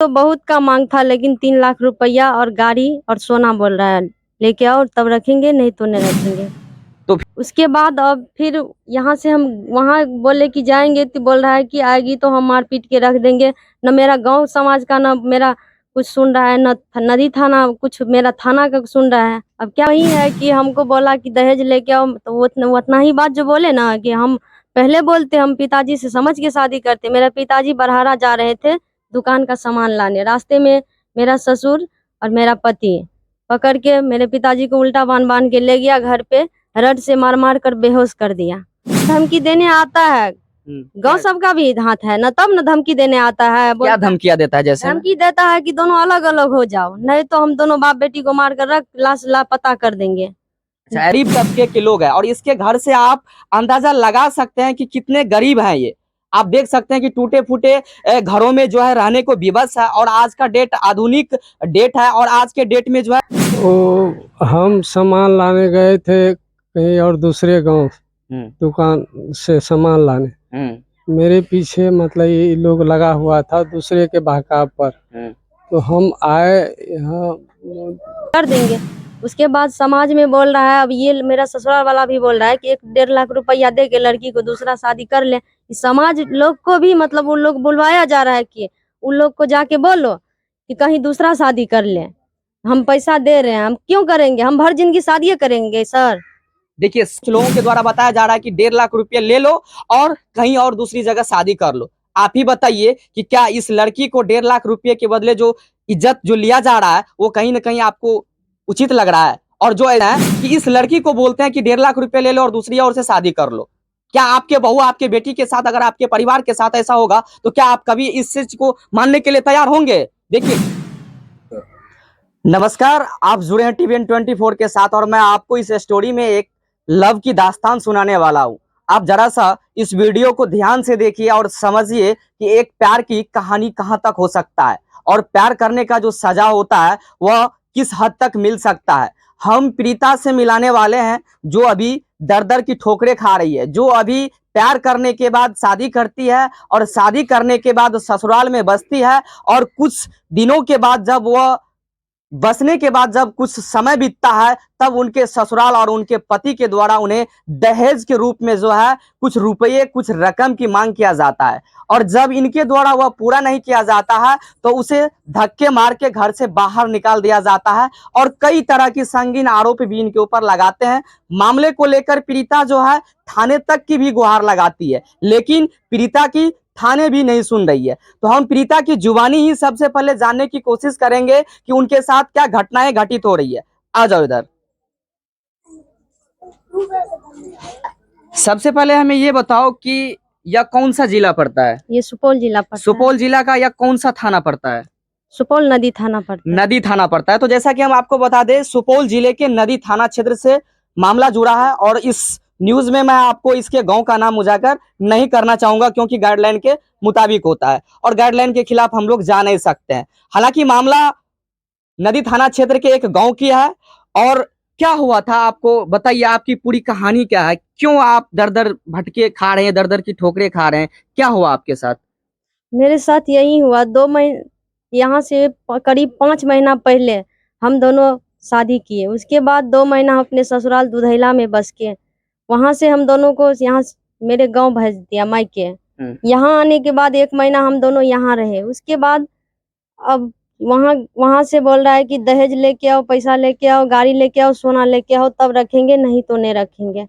तो बहुत का मांग था, लेकिन 3 लाख रुपया और गाड़ी और सोना बोल रहा है लेके आओ तब रखेंगे, नहीं तो नहीं रखेंगे। तो उसके बाद अब फिर यहाँ से हम वहाँ बोले कि जाएंगे, तो बोल रहा है कि आएगी तो हम मार पीट के रख देंगे। न मेरा गांव समाज का न मेरा कुछ सुन रहा है, न नदी थाना कुछ मेरा थाना का सुन रहा है। अब क्या ही है कि हमको बोला कि दहेज लेके आओ, तो वो उतना ही बात जो बोले ना कि हम पहले बोलते, हम पिताजी से समझ के शादी करते। मेरे पिताजी बरहारा जा रहे थे दुकान का सामान लाने, रास्ते में मेरा ससुर और मेरा पति पकड़ के मेरे पिताजी को उल्टा बांध बांध के ले गया घर पे, रड से मार मार कर बेहोश कर दिया। धमकी देने आता है, गांव सबका भी हाथ है न, तब न धमकी देने आता है। क्या धमकियां देता है जैसे में? धमकी देता है कि दोनों अलग अलग हो जाओ, नहीं तो हम दोनों बाप बेटी को मार कर रख लाश लापता कर देंगे। गरीब तबके के लोग हैं और इसके घर से आप अंदाजा लगा सकते हैं कि कितने गरीब हैं ये। आप देख सकते हैं कि टूटे फूटे घरों में जो है रहने को विवश है और आज का डेट आधुनिक डेट है और आज के डेट में जो है वो हम सामान लाने गए थे कहीं और दूसरे गांव दुकान से सामान लाने, मेरे पीछे मतलब ये लोग लगा हुआ था दूसरे के बहकाव पर, तो हम आए यहाँ कर देंगे। उसके बाद समाज में बोल रहा है, अब ये मेरा ससुराल वाला भी बोल रहा है कि 1-1.5 लाख रुपया दे के लड़की को दूसरा शादी कर ले। समाज लोग को भी मतलब उन लोग बुलवाया जा रहा है कि उन लोग को जाके बोलो कि कहीं दूसरा शादी कर ले, हम पैसा दे रहे हैं, हम क्यों करेंगे, हम भर जिंदगी शादी करेंगे सर। देखिए लोगों के द्वारा बताया जा रहा है कि 1.5 लाख रुपया ले लो और कहीं और दूसरी जगह शादी कर लो। आप ही बताइए कि क्या इस लड़की को 1.5 लाख रुपये के बदले जो इज्जत जो लिया जा रहा है वो कहीं ना कहीं आपको उचित लग रहा है? और जो है कि इस लड़की को बोलते हैं कि 1.5 लाख रुपये ले लो और दूसरी और से शादी कर लो। क्या आपके बहू आपके बेटी के साथ, अगर आपके परिवार के साथ ऐसा होगा तो क्या आप कभी इस चीज को मानने के लिए तैयार होंगे? देखिए, नमस्कार, आप जुड़े हैं TVN 24 के साथ और मैं आपको इस स्टोरी में एक लव की दास्तान सुनाने वाला हूं। आप जरा सा इस वीडियो को ध्यान से देखिए और समझिए कि एक प्यार की कहानी कहां तक हो सकता है और प्यार करने का जो सजा होता है वह किस हद तक मिल सकता है। हम प्रीता से मिलाने वाले हैं जो अभी दर दर की ठोकरें खा रही है, जो अभी प्यार करने के बाद शादी करती है और शादी करने के बाद ससुराल में बसती है और कुछ दिनों के बाद जब वह बसने के बाद जब कुछ समय बीतता है तब उनके ससुराल और उनके पति के द्वारा उन्हें दहेज के रूप में जो है कुछ रुपये, कुछ रकम की मांग किया जाता है और जब इनके द्वारा वह पूरा नहीं किया जाता है तो उसे धक्के मार के घर से बाहर निकाल दिया जाता है और कई तरह की संगीन आरोप भी इनके ऊपर लगाते हैं। मामले को लेकर पीड़िता जो है थाने तक की भी गुहार लगाती है, लेकिन पीड़िता की थाने भी नहीं सुन रही है। तो हम प्रीता की जुबानी ही सबसे पहले जानने की कोशिश करेंगे कि उनके साथ क्या घटनाएं घटित हो रही है। आ जाओ इधर। सबसे पहले हमें ये बताओ कि यह कौन सा जिला पड़ता है? ये सुपौल जिला पड़ता है। सुपौल जिला का यह कौन सा थाना पड़ता है? सुपौल नदी थाना पड़ता है। नदी थाना पड़ता है। तो जैसा कि हम आपको बता दें, सुपौल जिले के नदी थाना क्षेत्र से मामला जुड़ा है और इस न्यूज में मैं आपको इसके गांव का नाम उजागर नहीं करना चाहूंगा क्योंकि गाइडलाइन के मुताबिक होता है और गाइडलाइन के खिलाफ हम लोग जा नहीं सकते हैं। हालांकि मामला नदी थाना क्षेत्र के एक गांव की है और क्या हुआ था आपको बताइए, आपकी पूरी कहानी क्या है? क्यों आप दर दर भटके खा रहे हैं, दर दर की ठोकरें खा रहे हैं? क्या हुआ आपके साथ? मेरे साथ यही हुआ, 2 महीने यहाँ से करीब 5 महीना पहले हम दोनों शादी किए। उसके बाद 2 महीना अपने ससुराल दुधैला में बस के, वहां से हम दोनों को यहाँ मेरे गांव भेज दिया मायके। यहाँ आने के बाद 1 महीना हम दोनों यहाँ रहे। उसके बाद अब वहां से बोल रहा है कि दहेज लेके आओ, पैसा लेके आओ, गाड़ी लेके आओ, सोना लेके आओ तब रखेंगे, नहीं तो नहीं रखेंगे।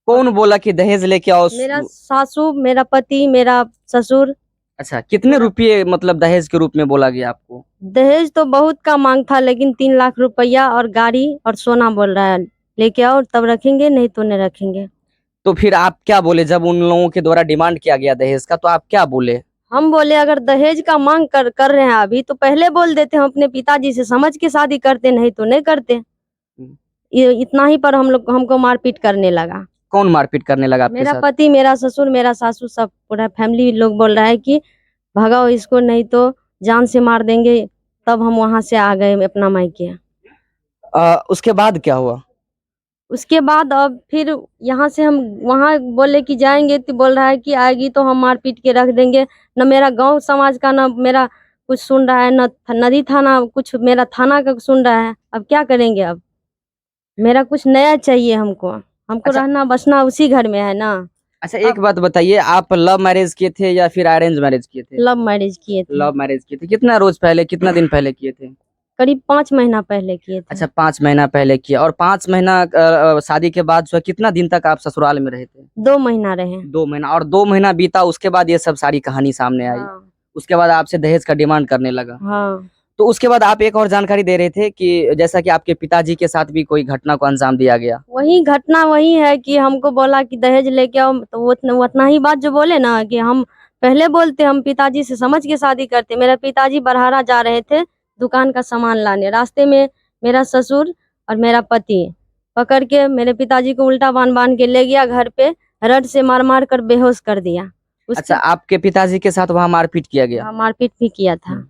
कौन बोला कि दहेज लेके आओ? मेरा सासू, मेरा पति, मेरा ससुर। अच्छा, कितने रुपये मतलब दहेज के रूप में बोला गया आपको? दहेज तो बहुत का मांग था, लेकिन 3 लाख रुपया और गाड़ी और सोना बोल रहा है लेके आओ तब रखेंगे, नहीं तो नहीं रखेंगे। तो फिर आप क्या बोले जब उन लोगों के द्वारा डिमांड किया गया दहेज का? तो आप क्या बोले? हम बोले अगर दहेज का मांग कर रहे हैं अभी तो पहले बोल देते, हम अपने पिताजी से समझ के शादी करते, नहीं तो नहीं करते। ये इतना ही पर हम लोग हमको मारपीट करने लगा। कौन मारपीट करने लगा आपके मेरा साथ? पति, मेरा ससुर, मेरा सासू, सब पूरा फैमिली लोग बोल रहा है कि भगाओ इसको, नहीं तो जान से मार देंगे। तब हम वहां से आ गए अपना मायके। उसके बाद क्या हुआ? उसके बाद अब फिर यहाँ से हम वहाँ बोले कि जाएंगे, तो बोल रहा है कि आएगी तो हम मार पीट के रख देंगे। न मेरा गांव समाज का न मेरा कुछ सुन रहा है, न नदी थाना कुछ मेरा थाना का सुन रहा है। अब क्या करेंगे? अब मेरा कुछ नया चाहिए हमको। हमको अच्छा। रहना बसना उसी घर में है ना। अच्छा एक बात बताइए, आप लव मैरिज किए थे या फिर अरेंज मैरिज किए थे? लव मैरिज किए थे। लव मैरिज किए थे। कितना रोज पहले, कितना दिन पहले किए थे? करीब 5 महीना पहले किए थे। अच्छा 5 महीना पहले किया। और 5 महीना शादी के बाद जो है कितना दिन तक आप ससुराल में रहे थे? 2 महीना रहे। 2 महीना। और 2 महीना बीता उसके बाद ये सब सारी कहानी सामने आई। हाँ। उसके बाद आपसे दहेज का डिमांड करने लगा। हाँ। तो उसके बाद आप एक और जानकारी दे रहे थे कि जैसा कि आपके पिताजी के साथ भी कोई घटना को अंजाम दिया गया। वही घटना वही है कि हमको बोला कि दहेज लेके आओ, तो वो उतना ही बात जो बोले ना कि हम पहले बोलते, हम पिताजी से समझ के शादी करते। मेरे पिताजी बरहारा जा रहे थे दुकान का सामान लाने, रास्ते में मेरा ससुर और मेरा पति पकड़ के मेरे पिताजी को उल्टा बांध बांध के ले गया घर पे, रड से मार मार कर बेहोश कर दिया। अच्छा आपके पिताजी के साथ वहाँ मारपीट किया गया? मारपीट भी किया था।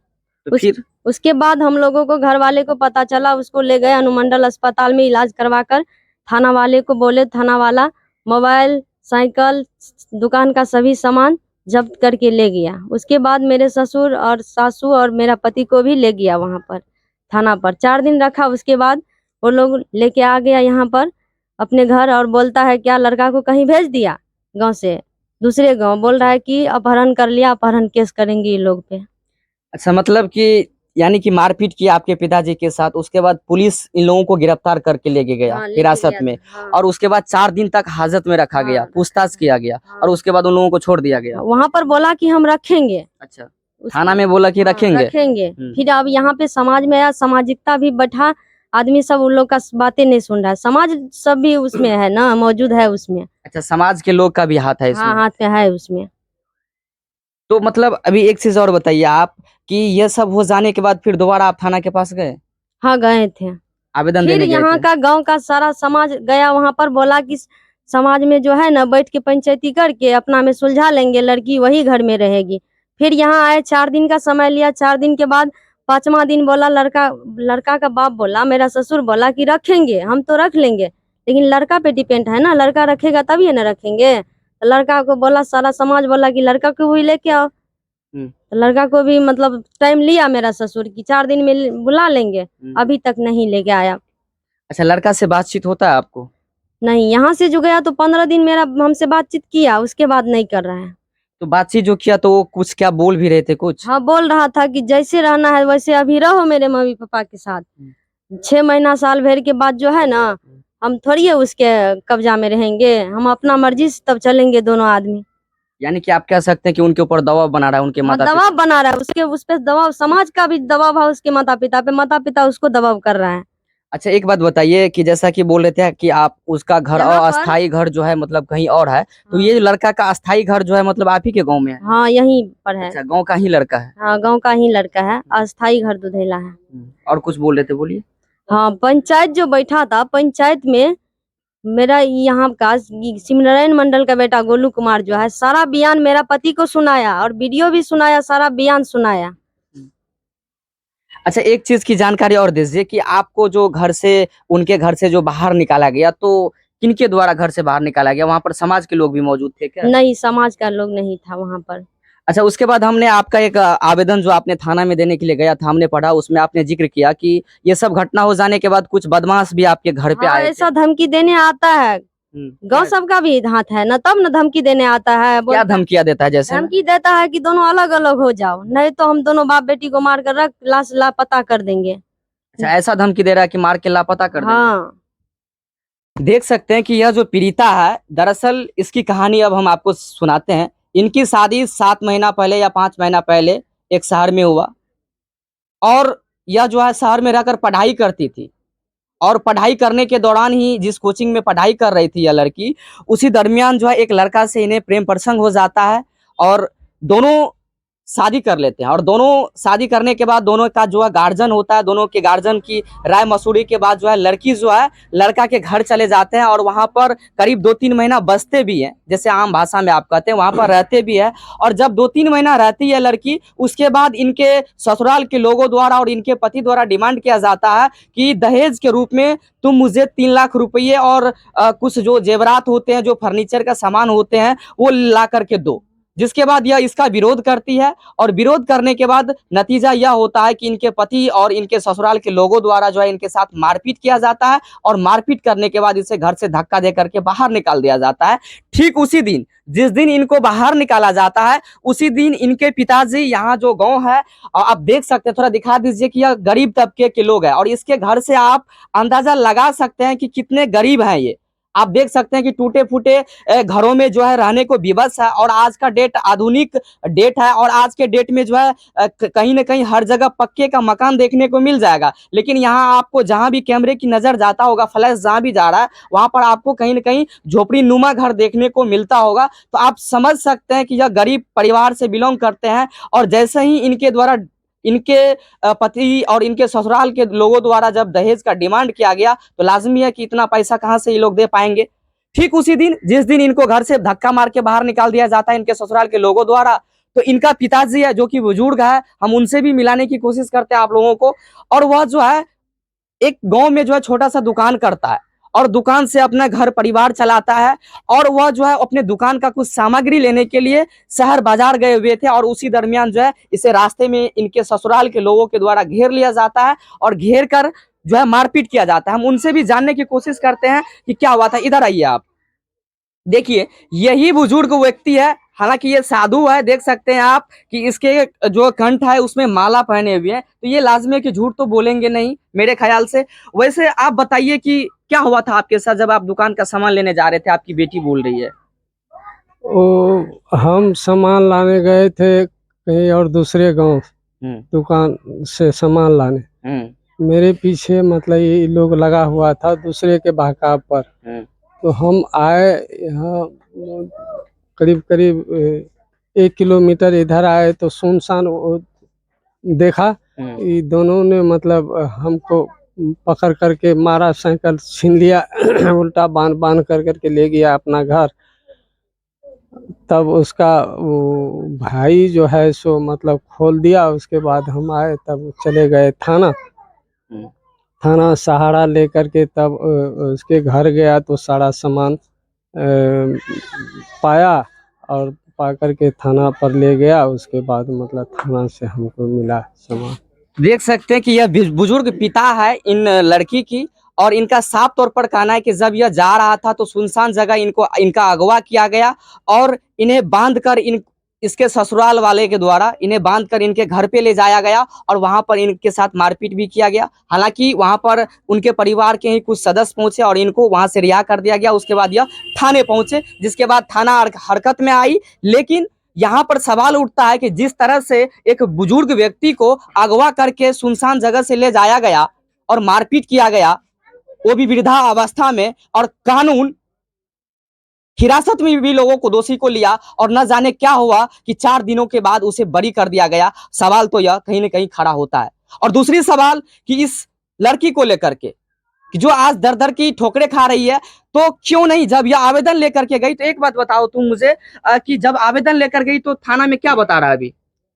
तो फिर उसके बाद हम लोगों को घर वाले को पता चला, उसको ले गए अनुमंडल अस्पताल में इलाज करवाकर। थाना वाले को बोले, थाना वाला मोबाइल, साइकिल, दुकान का सभी सामान जब्त करके ले गया। उसके बाद मेरे ससुर और सासू और मेरा पति को भी ले गया वहां पर थाना पर। 4 दिन रखा। उसके बाद वो लोग लेके आ गया यहाँ पर अपने घर, और बोलता है क्या लड़का को कहीं भेज दिया गाँव से दूसरे गाँव। बोल रहा है कि अपहरण कर लिया, अपहरण केस करेंगे ये लोग पे। अच्छा मतलब कि यानी कि मारपीट किया आपके पिताजी के साथ, उसके बाद पुलिस इन लोगों को गिरफ्तार करके लेके गया हाँ, लेके हिरासत गया में। था। हाँ। और उसके बाद 4 दिन तक हाजत में रखा गया, हाँ, पूछताछ किया गया। हाँ। और उसके बाद उन लोगों को छोड़ दिया गया। वहां पर बोला कि हम रखेंगे। अच्छा थाना में बोला कि हाँ, रखेंगे। रखेंगे। फिर अब यहाँ पे समाज में आया, सामाजिकता भी बैठा, आदमी सब उन लोग का बातें नहीं सुन रहा है। समाज सब भी उसमें है ना, मौजूद है उसमें। अच्छा समाज के लोग का भी हाथ है इसमें? हाँ, हाथ में है उसमें। तो मतलब अभी एक चीज और बताइए आप कि यह सब हो जाने के बाद फिर दोबारा आप थाना के पास गए, हाँ, गए थे। आवेदन फिर देने गए यहाँ थे? का गांव का सारा समाज गया वहां पर, बोला कि समाज में जो है ना बैठ के पंचायती करके अपना में सुलझा लेंगे, लड़की वही घर में रहेगी। फिर यहाँ आए, 4 दिन का समय लिया। 4 दिन के बाद 5वां दिन बोला, लड़का का बाप बोला, मेरा ससुर बोला कि रखेंगे, हम तो रख लेंगे, लेकिन लड़का पे डिपेंड है ना, लड़का रखेगा तभी ना रखेंगे। तो लड़का को बोला, सारा समाज बोला कि लड़का को भी लेके आओ। तो लड़का को भी मतलब टाइम लिया मेरा ससुर की 4 दिन में बुला लेंगे, अभी तक नहीं लेके आया। अच्छा लड़का से बातचीत होता है आपको? नहीं, यहाँ से जो गया तो 15 दिन मेरा हमसे बातचीत किया, उसके बाद नहीं कर रहा है। तो बातचीत जो किया तो वो कुछ क्या बोल भी रहे थे कुछ? हाँ, बोल रहा था कि जैसे रहना है वैसे अभी रहो मेरे मम्मी पापा के साथ। 6 महीना साल भर के बाद जो है ना, हम थोड़ी है उसके कब्जा में रहेंगे, हम अपना मर्जी से तब चलेंगे दोनों आदमी। यानी कि आप कह सकते हैं कि उनके ऊपर दबाव बना रहा है उनके माता दबाव पिता? बना रहा है उसके, उस पे दबाव, समाज का भी दबाव है उसके माता पिता पे, माता पिता उसको दबाव कर रहा है। अच्छा एक बात बताइए कि जैसा कि बोल रहे थे कि आप उसका घर यहाँ और पर- अस्थाई घर जो है मतलब कहीं और है, तो हाँ। ये लड़का का अस्थाई घर जो है मतलब आप ही के गांव में है? हाँ, यहीं पर है। अच्छा गांव का ही लड़का है? हाँ, गांव का ही लड़का है, अस्थाई घर दुधेला है। और कुछ बोल रहे थे, बोलिए। हाँ, पंचायत जो बैठा था, पंचायत में मेरा यहाँ का सिमरन मंडल का बेटा गोलू कुमार जो है, सारा बयान मेरा पति को सुनाया और वीडियो भी सुनाया, सारा बयान सुनाया। अच्छा एक चीज की जानकारी और दीजिए कि आपको जो घर से, उनके घर से जो बाहर निकाला गया, तो किनके द्वारा घर से बाहर निकाला गया? वहां पर समाज के लोग भी मौजूद थे क्या? नहीं, समाज का लोग नहीं था वहाँ पर। अच्छा उसके बाद हमने आपका एक आवेदन जो आपने थाना में देने के लिए गया था, हमने पढ़ा, उसमें आपने जिक्र किया कि ये सब घटना हो जाने के बाद कुछ बदमाश भी आपके घर पे हाँ, आए थे। ऐसा धमकी देने आता है, गांव सब का भी हाथ है ना, तब ना धमकी देने आता है। क्या धमकियां देता है जैसे? धमकी देता है कि दोनों अलग अलग हो जाओ, नहीं तो हम दोनों बाप बेटी को मार कर रख लाश लापता कर देंगे। अच्छा ऐसा धमकी दे रहा है कि मार के लापता कर देंगे? हाँ। देख सकते हैं कि यह जो पीड़िता है, दरअसल इसकी कहानी अब हम आपको सुनाते हैं। इनकी शादी 7 महीना पहले या 5 महीना पहले एक शहर में हुआ, और यह जो है शहर में रहकर पढ़ाई करती थी। और पढ़ाई करने के दौरान ही, जिस कोचिंग में पढ़ाई कर रही थी यह लड़की, उसी दरमियान जो है एक लड़का से इन्हें प्रेम प्रसंग हो जाता है, और दोनों शादी कर लेते हैं। और दोनों शादी करने के बाद दोनों का जो है गार्जियन होता है, दोनों के गार्जियन की राय मसूरी के बाद जो है लड़की जो है लड़का के घर चले जाते हैं, और वहां पर करीब 2-3 महीना बसते भी हैं, जैसे आम भाषा में आप कहते हैं, वहां पर रहते भी है। और जब 2-3 महीना रहती है लड़की, उसके बाद इनके ससुराल के लोगों द्वारा और इनके पति द्वारा डिमांड किया जाता है कि दहेज के रूप में तुम मुझे 3 लाख रुपये और कुछ जो जेवरात होते हैं, जो फर्नीचर का सामान होते हैं, वो ला करके दो। जिसके बाद यह इसका विरोध करती है और विरोध करने के बाद नतीजा यह होता है कि इनके पति और इनके ससुराल के लोगों द्वारा जो है इनके साथ मारपीट किया जाता है और मारपीट करने के बाद इसे घर से धक्का दे करके बाहर निकाल दिया जाता है। ठीक उसी दिन जिस दिन इनको बाहर निकाला जाता है उसी दिन इनके पिताजी यहाँ जो गांव है और आप देख सकते हैं, थोड़ा दिखा दीजिए कि यह गरीब तबके के लोग हैं और इसके घर से आप अंदाजा लगा सकते हैं कि कितने गरीब हैं ये। आप देख सकते हैं कि टूटे फूटे घरों में जो है रहने को विवश है और आज का डेट आधुनिक डेट है और आज के डेट में जो है कहीं ना कहीं हर जगह पक्के का मकान देखने को मिल जाएगा। लेकिन यहाँ आपको जहाँ भी कैमरे की नजर जाता होगा, फ्लैश जहाँ भी जा रहा है वहां पर आपको कहीं ना कहीं झोपड़ी नुमा घर देखने को मिलता होगा। तो आप समझ सकते हैं कि यह गरीब परिवार से बिलोंग करते हैं और जैसे ही इनके द्वारा इनके पति और इनके ससुराल के लोगों द्वारा जब दहेज का डिमांड किया गया तो लाजमी है कि इतना पैसा कहां से ये लोग दे पाएंगे। ठीक उसी दिन जिस दिन इनको घर से धक्का मार के बाहर निकाल दिया जाता है इनके ससुराल के लोगों द्वारा, तो इनका पिताजी है जो कि बुजुर्ग है, हम उनसे भी मिलाने की कोशिश करते हैं आप लोगों को। और वह जो है एक गांव में जो है छोटा सा दुकान करता है और दुकान से अपना घर परिवार चलाता है और वह जो है अपने दुकान का कुछ सामग्री लेने के लिए शहर बाजार गए हुए थे और उसी दरमियान जो है इसे रास्ते में इनके ससुराल के लोगों के द्वारा घेर लिया जाता है और घेर कर जो है मारपीट किया जाता है। हम उनसे भी जानने की कोशिश करते हैं कि क्या हुआ था। इधर आइए आप देखिए, यही बुजुर्ग व्यक्ति है, हालांकि ये साधु है, देख सकते हैं आप कि इसके जो कंठ है उसमें माला पहने हुए हैं, तो ये लाजमी है कि झूठ तो बोलेंगे नहीं मेरे ख्याल से। वैसे आप बताइए कि क्या हुआ था आपके साथ जब आप दुकान का सामान लेने जा रहे थे, आपकी बेटी बोल रही है। वो हम सामान लाने गए थे कहीं और दूसरे गांव दुकान से सामान लाने। मेरे पीछे मतलब ये लोग लगा हुआ था दूसरे के बहकाव पर। तो हम आए यहाँ करीब करीब 1 किलोमीटर इधर आए तो सुनसान देखा। ये दोनों ने मतलब हमको पकड़ करके मारा, साइकिल छीन लिया उल्टा बांध कर करके ले गया अपना घर। तब उसका भाई जो है सो मतलब खोल दिया। उसके बाद हम आए तब चले गए थाना सहारा लेकर के, तब उसके घर गया तो सारा सामान पाया और पा करके थाना पर ले गया। उसके बाद मतलब थाना से हमको मिला सामान। देख सकते हैं कि यह बुजुर्ग पिता है इन लड़की की और इनका साफ तौर पर कहना है कि जब यह जा रहा था तो सुनसान जगह इनका अगवा किया गया और इन्हें बांधकर इसके ससुराल वाले के द्वारा इन्हें बांधकर इनके घर पे ले जाया गया और वहां पर इनके साथ मारपीट भी किया गया। हालांकि वहां पर उनके परिवार के ही कुछ सदस्य पहुंचे और इनको वहां से रिहा कर दिया गया। उसके बाद यह थाने पहुंचे, जिसके बाद थाना हरकत में आई। लेकिन यहाँ पर सवाल उठता है कि जिस तरह से एक बुजुर्ग व्यक्ति को अगवा करके सुनसान जगह से ले जाया गया और मारपीट किया गया, वो भी वृद्धावस्था में, और कानून हिरासत में भी लोगों को दोषी को लिया और न जाने क्या हुआ कि 4 दिनों के बाद उसे बरी कर दिया गया। सवाल तो यह कहीं ना कहीं खड़ा होता है। और दूसरी सवाल कि इस लड़की को लेकर के कि जो आज दर दर की ठोकरें खा रही है, तो क्यों नहीं जब यह आवेदन लेकर के गई, तो एक बात बताओ तुम मुझे कि जब आवेदन लेकर गई तो थाना में क्या बता रहा है? अभी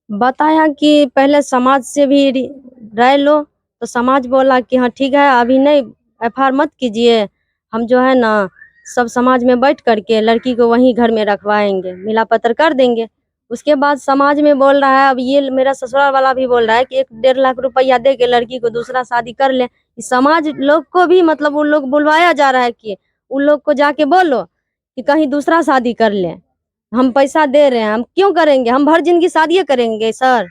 बताया कि पहले समाज से भी राय लो, तो समाज बोला कि हाँ ठीक है, अभी नहीं एफआईआर मत कीजिए, हम जो है ना सब समाज में बैठ करके लड़की को वहीं घर में रखवाएंगे, मिला पत्र कर देंगे। उसके बाद समाज में बोल रहा है, अब ये मेरा ससुराल वाला भी बोल रहा है कि 1-1.5 लाख रुपया दे के लड़की को दूसरा शादी कर ले। समाज लोग को भी मतलब उन लोग बुलवाया जा रहा है कि उन लोग को जाके बोलो कि कहीं दूसरा शादी कर ले, हम पैसा दे रहे हैं, हम क्यों करेंगे, हम भर जिंदगी शादी करेंगे सर।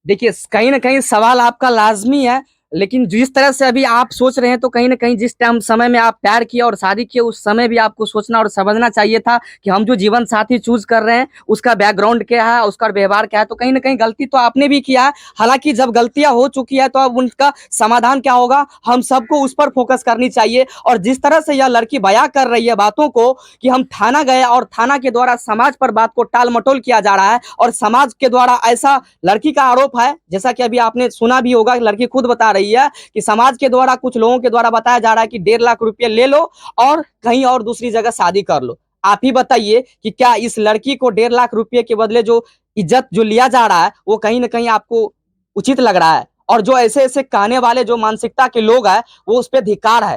देखिए, कहीं ना कहीं सवाल आपका लाजमी है, लेकिन जिस तरह से अभी आप सोच रहे हैं तो कहीं ना कहीं जिस टाइम समय में आप प्यार किए और शादी किए उस समय भी आपको सोचना और समझना चाहिए था कि हम जो जीवन साथी चूज कर रहे हैं उसका बैकग्राउंड क्या है, उसका व्यवहार क्या है। तो कहीं ना कहीं गलती तो आपने भी किया है। हालांकि जब गलतियां हो चुकी है तो अब उनका समाधान क्या होगा, हम सबको उस पर फोकस करनी चाहिए। और जिस तरह से यह लड़की बयां कर रही है बातों को कि हम थाना गए और थाना के द्वारा समाज पर बात को टाल मटोल किया जा रहा है और समाज के द्वारा ऐसा लड़की का आरोप है, जैसा कि अभी आपने सुना भी होगा, लड़की खुद बता रही है कि समाज के द्वारा कुछ लोगों के द्वारा बताया जा रहा है कि 1.5 लाख रुपये ले लो और कहीं और दूसरी जगह शादी कर लो। आप ही बताइए कि क्या इस लड़की को 1.5 लाख रुपये के बदले जो इज्जत जो लिया जा रहा है वो कहीं ना कहीं आपको उचित लग रहा है? और जो ऐसे ऐसे कहने वाले जो मानसिकता के लोग हैं वो उस पर धिक्कार है।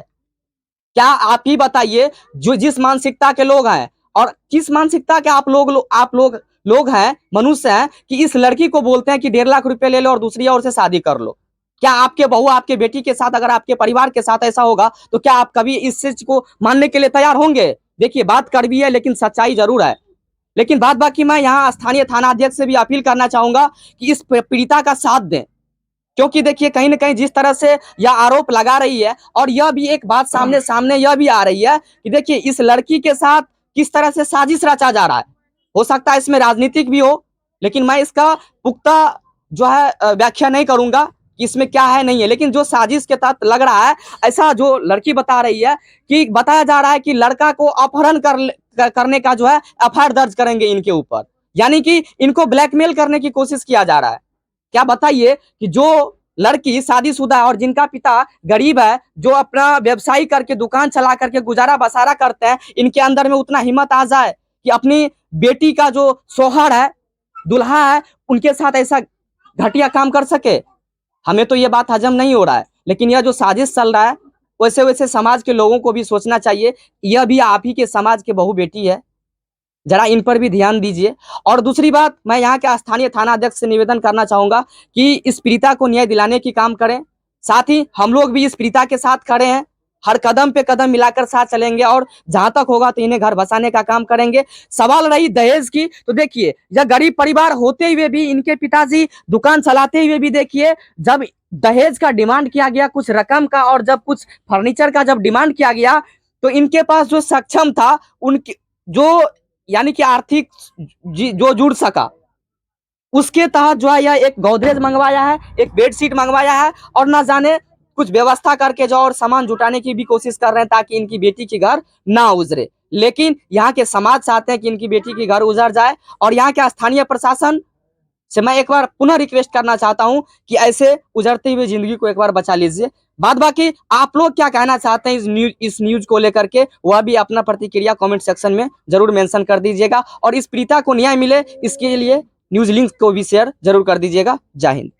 क्या आप ही बताइए, जो जिस मानसिकता के लोग हैं और किस मानसिकता के आप लोग लोग हैं, मनुष्य हैं कि इस लड़की को बोलते हैं कि 1.5 लाख रुपए ले लो और दूसरी ओर से शादी कर लो। क्या आपके बहू आपके बेटी के साथ, अगर आपके परिवार के साथ ऐसा होगा तो क्या आप कभी इस चीज को मानने के लिए तैयार होंगे? देखिए, बात कड़वी है लेकिन सच्चाई जरूर है। लेकिन बात बाकी मैं यहाँ स्थानीय थाना अध्यक्ष से भी अपील करना चाहूंगा कि इस पीड़िता का साथ दें, क्योंकि देखिए कहीं ना कहीं जिस तरह से यह आरोप लगा रही है, और यह भी एक बात सामने यह भी आ रही है कि देखिए इस लड़की के साथ किस तरह से साजिश रचा जा रहा है। हो सकता है इसमें राजनीतिक भी हो, लेकिन मैं इसका पुख्ता जो है व्याख्या नहीं करूंगा कि इसमें क्या है नहीं है। लेकिन जो साजिश के तहत लग रहा है, ऐसा जो लड़की बता रही है कि बताया जा रहा है कि लड़का को अपहरण करने का जो है एफआईआर दर्ज करेंगे इनके ऊपर, यानी कि इनको ब्लैकमेल करने की कोशिश किया जा रहा है। क्या बताइए कि जो लड़की शादीशुदा है और जिनका पिता गरीब है, जो अपना व्यवसाय करके दुकान चला करके गुजारा बसारा करते हैं, इनके अंदर में उतना हिम्मत आ जाए कि अपनी बेटी का जो शौहर है, दुल्हा है, उनके साथ ऐसा घटिया काम कर सके। हमें तो ये बात हजम नहीं हो रहा है। लेकिन यह जो साजिश चल रहा है, वैसे वैसे समाज के लोगों को भी सोचना चाहिए, यह भी आप ही के समाज के बहू बेटी है, जरा इन पर भी ध्यान दीजिए। और दूसरी बात, मैं यहाँ के स्थानीय थाना अध्यक्ष से निवेदन करना चाहूंगा कि इस पीड़िता को न्याय दिलाने की काम करें। साथ ही हम लोग भी इस पीड़िता के साथ खड़े हैं, हर कदम पे कदम मिलाकर साथ चलेंगे और जहां तक होगा तो इन्हें घर बसाने का काम करेंगे। सवाल रही दहेज की, तो देखिए यह गरीब परिवार होते हुए भी, इनके पिताजी दुकान चलाते हुए भी, देखिए जब दहेज का डिमांड किया गया कुछ रकम का, और जब कुछ फर्नीचर का जब डिमांड किया गया, तो इनके पास जो सक्षम था, उनकी जो यानी कि आर्थिक जो जुड़ सका, उसके तहत जो है यह एक गोदरेज मंगवाया है, एक बेडशीट मंगवाया है, और ना जाने कुछ व्यवस्था करके जो और सामान जुटाने की भी कोशिश कर रहे हैं ताकि इनकी बेटी की घर ना उजरे। लेकिन यहाँ के समाज चाहते हैं कि इनकी बेटी की घर उजड़ जाए। और यहाँ के स्थानीय प्रशासन से मैं एक बार पुनः रिक्वेस्ट करना चाहता हूं कि ऐसे उजड़ती हुई जिंदगी को एक बार बचा लीजिए। बाद बाकी आप लोग क्या कहना चाहते हैं इस न्यूज को लेकर के, वह भी अपना प्रतिक्रिया कमेंट सेक्शन में जरूर मेंशन कर दीजिएगा। और इस पीड़िता को न्याय मिले, इसके लिए न्यूज लिंक को भी शेयर जरूर कर दीजिएगा। जय हिंद।